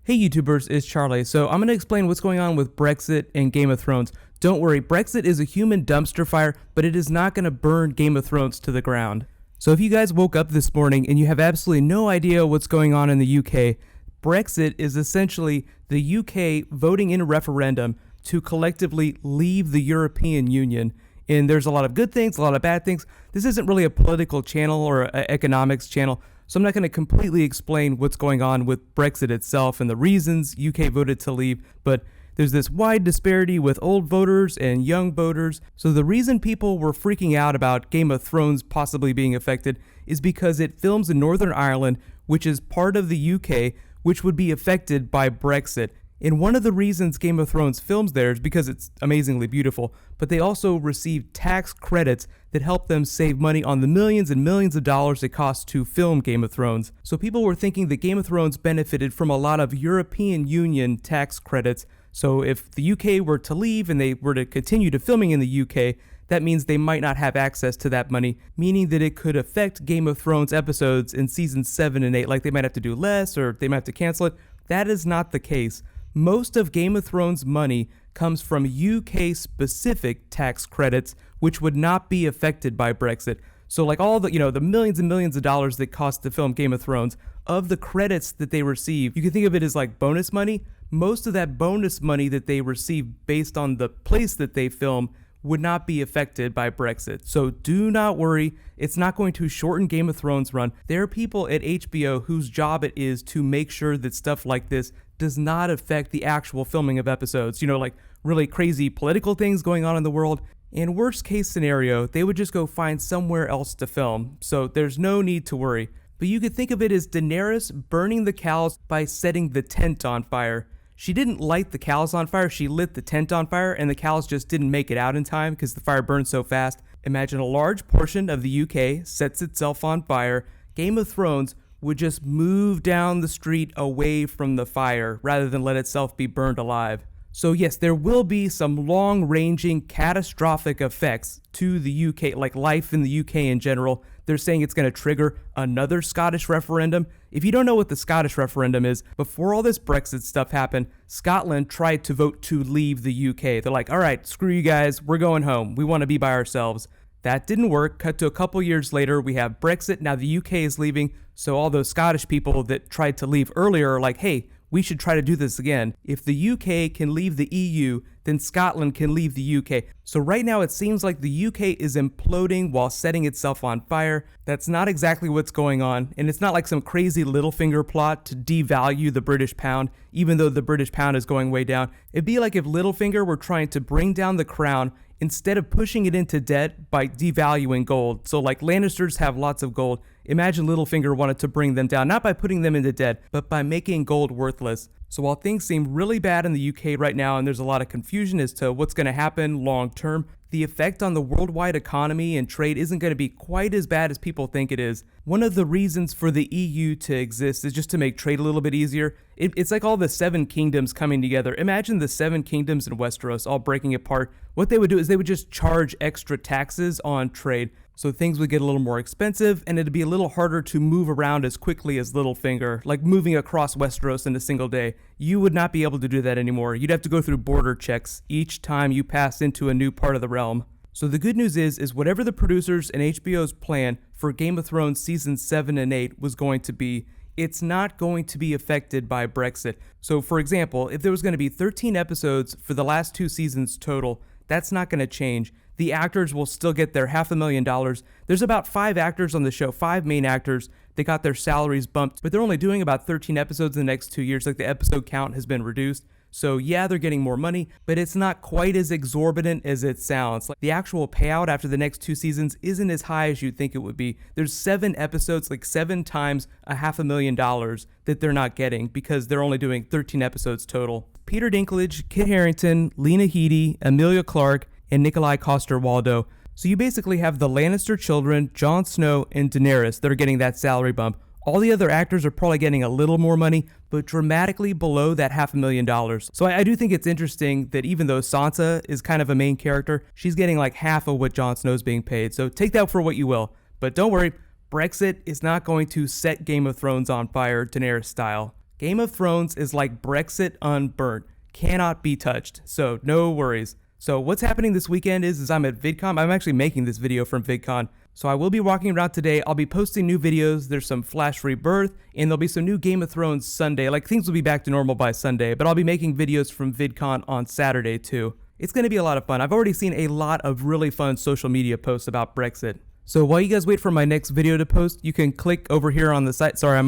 Hey YouTubers, it's Charlie. So I'm going to explain what's going on with Brexit and Game of Thrones. Don't worry, Brexit is a human dumpster fire, but it is not going to burn Game of Thrones to the ground. So if you guys woke up this morning and you have absolutely no idea what's going on in the UK, Brexit is essentially the UK voting in a referendum to collectively leave the European Union. And there's a lot of good things, a lot of bad things. This isn't really a political channel or an economics channel, so I'm not going to completely explain what's going on with Brexit itself and the reasons UK voted to leave, but there's this wide disparity with old voters and young voters. So the reason people were freaking out about Game of Thrones possibly being affected is because it films in Northern Ireland, which is part of the UK, which would be affected by Brexit. And one of the reasons Game of Thrones films there is because it's amazingly beautiful, but they also receive tax credits that help them save money on the millions and millions of dollars it costs to film Game of Thrones. So people were thinking that Game of Thrones benefited from a lot of European Union tax credits. So if the UK were to leave and they were to continue to filming in the UK, that means they might not have access to that money, meaning that it could affect Game of Thrones episodes in seasons 7 and 8, like they might have to do less or they might have to cancel it. That is not the case. Most of Game of Thrones money comes from UK-specific tax credits, which would not be affected by Brexit. So like all the, the millions and millions of dollars that cost to film Game of Thrones, of the credits that they receive, you can think of it as like bonus money. Most of that bonus money that they receive based on the place that they film would not be affected by Brexit. So do not worry, it's not going to shorten Game of Thrones run. There are people at HBO whose job it is to make sure that stuff like this does not affect the actual filming of episodes. Like really crazy political things going on in the world. In worst case scenario, they would just go find somewhere else to film. So there's no need to worry. But you could think of it as Daenerys burning the cows by setting the tent on fire. She didn't light the cows on fire, she lit the tent on fire, and the cows just didn't make it out in time because the fire burned so fast. Imagine a large portion of the UK sets itself on fire. Game of Thrones would just move down the street away from the fire rather than let itself be burned alive. So yes, there will be some long-ranging catastrophic effects to the UK, like life in the UK in general. They're saying it's going to trigger another Scottish referendum. If you don't know what the Scottish referendum is, before all this Brexit stuff happened, Scotland tried to vote to leave the UK. They're like, all right, screw you guys, we're going home. We want to be by ourselves. That didn't work. Cut to a couple years later, we have Brexit. Now the UK is leaving, so all those Scottish people that tried to leave earlier are like, hey, we should try to do this again. If the UK can leave the EU, then Scotland can leave the UK. So right now it seems like the UK is imploding while setting itself on fire. That's not exactly what's going on, and it's not like some crazy Littlefinger plot to devalue the British pound, even though the British pound is going way down. It'd be like if Littlefinger were trying to bring down the crown instead of pushing it into debt by devaluing gold. So like Lannisters have lots of gold. Imagine Littlefinger wanted to bring them down, not by putting them into debt, but by making gold worthless. So while things seem really bad in the UK right now and there's a lot of confusion as to what's going to happen long term, the effect on the worldwide economy and trade isn't going to be quite as bad as people think it is. One of the reasons for the EU to exist is just to make trade a little bit easier. It's like all the 7 kingdoms coming together. Imagine the 7 kingdoms in Westeros all breaking apart. What they would do is they would just charge extra taxes on trade. So things would get a little more expensive and it'd be a little harder to move around as quickly as Littlefinger, like moving across Westeros in a single day. You would not be able to do that anymore. You'd have to go through border checks each time you pass into a new part of the realm. So the good news is whatever the producers and HBO's plan for Game of Thrones seasons 7 and 8 was going to be, it's not going to be affected by Brexit. So for example, if there was going to be 13 episodes for the last 2 seasons total, that's not going to change. The actors will still get their $500,000. There's about 5 actors on the show, 5 main actors. They got their salaries bumped, but they're only doing about 13 episodes in the next 2 years. Like the episode count has been reduced. So yeah, they're getting more money, but it's not quite as exorbitant as it sounds. Like the actual payout after the next 2 seasons isn't as high as you'd think it would be. There's 7 episodes, like 7 times $500,000 that they're not getting because they're only doing 13 episodes total. Peter Dinklage, Kit Harington, Lena Headey, Emilia Clarke, and Nikolai Coster-Waldau. So you basically have the Lannister children, Jon Snow, and Daenerys that are getting that salary bump. All the other actors are probably getting a little more money, but dramatically below that $500,000. So I do think it's interesting that even though Sansa is kind of a main character, she's getting like half of what Jon Snow's being paid. So take that for what you will. But don't worry, Brexit is not going to set Game of Thrones on fire Daenerys style. Game of Thrones is like Brexit unburnt. Cannot be touched, so no worries. So what's happening this weekend is I'm at VidCon. I'm actually making this video from VidCon. So I will be walking around today. I'll be posting new videos. There's some Flash Rebirth, and there'll be some new Game of Thrones Sunday. Like, things will be back to normal by Sunday, but I'll be making videos from VidCon on Saturday too. It's going to be a lot of fun. I've already seen a lot of really fun social media posts about Brexit. So while you guys wait for my next video to post, you can click over here on the site. Sorry,